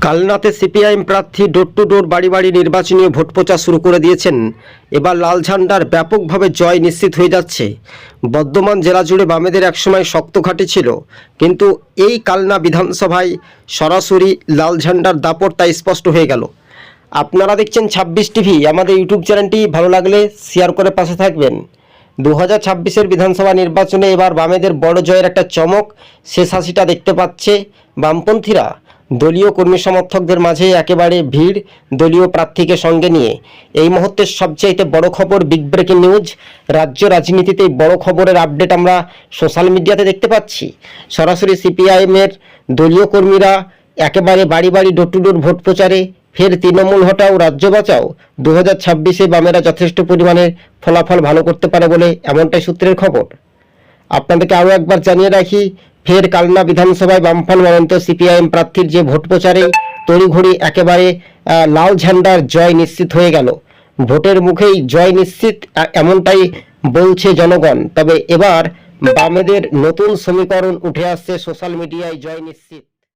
কালনাতে CPIM প্রার্থী door to ডোর বাড়ি বাড়ি নির্বাচনী ভোট প্রচার শুরু করে দিয়েছেন। এবার লাল ঝান্ডার ব্যাপকভাবে জয় নিশ্চিত হয়ে যাচ্ছে। বর্ধমান জেলা জুড়ে বামেদের একসময় শক্ত ঘাঁটি ছিল, কিন্তু এই কালনা বিধানসভায় সরাসরি লাল ঝান্ডার দাপট তা স্পষ্ট হয়ে গেল। আপনারা দেখছেন 26 টিভি। আমাদের ইউটিউব চ্যানেলটি ভালো লাগলে শেয়ার করে পাশে থাকবেন। 2026-এর বিধানসভা নির্বাচনে এবার বামেদের বড় জয়ের একটা চমক শেষ হাসিটা দেখতে পাচ্ছে বামপন্থীরা। দলীয় কর্মী সমর্থকদের মাঝে একেবারে ভিড় দলীয় প্রার্থীকে সঙ্গে নিয়ে। এই মুহূর্তের সবচাইতে বড় খবর, বিগ ব্রেকিং নিউজ। রাজ্য রাজনীতিতে বড় খবরের আপডেট আমরা সোশ্যাল মিডিয়াতে দেখতে পাচ্ছি। সরাসরি সিপিআইএমের দলীয় কর্মীরা একেবারে বাড়ি বাড়ি ডোর টু ডোর ভোট প্রচারে। ফের তৃণমূল হটাও রাজ্য বাঁচাও। 2026-এ বামেরা যথেষ্ট পরিমাণে ফলাফল ভালো করতে পারে বলে এমনটাই সূত্রের খবর। আপনাদেরকে আরও একবার জানিয়ে রাখি, ফের কালনা বিধানসভায় বামফ্রন্ট মনোনীত সিপিআইএম প্রার্থীর যে ভোট প্রচারে তড়িঘড়ি একেবারে লাল ঝান্ডার জয় নিশ্চিত হয়ে গেল। ভোটের মুখেই জয় নিশ্চিত এমনটাই বলছে জনগণ। তবে এবার বামেদের নতুন সমীকরণ উঠে আসছে সোশ্যাল মিডিয়ায়, জয় নিশ্চিত।